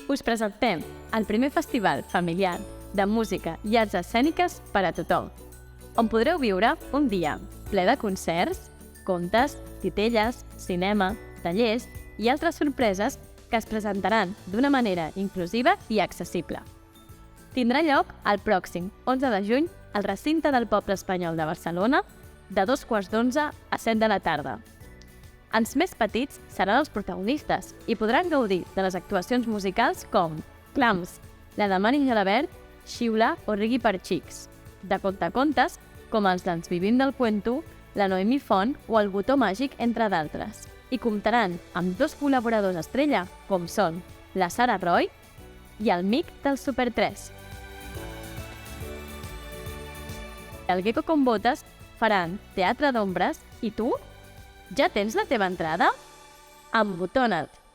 Us presentem el primer festival familiar de música i arts escèniques per a tothom, on podreu viure un dia ple de concerts, contes, titelles, cinema, tallers i altres sorpreses que es presentaran d'una manera inclusiva i accessible. Tindrà lloc el pròxim 11 de juny al recinte del Poble Espanyol de Barcelona de 2:15 a 7 de la tarda. Els més petits seran els protagonistes i podran gaudir de les actuacions musicals com Clams, la de Mari Gelabert, Xiula o Rigui per Xics, de contacontes com els d'Ens Vivim del Cuento, la Noemí Font o el Botó Màgic, entre d'altres. I comptaran amb 2 col·laboradors estrella, com són la Sara Roy i el Mic del Super 3. El Gecko con Botes faran teatre d'ombres i tu? Ja tens la teva entrada? Embotona't!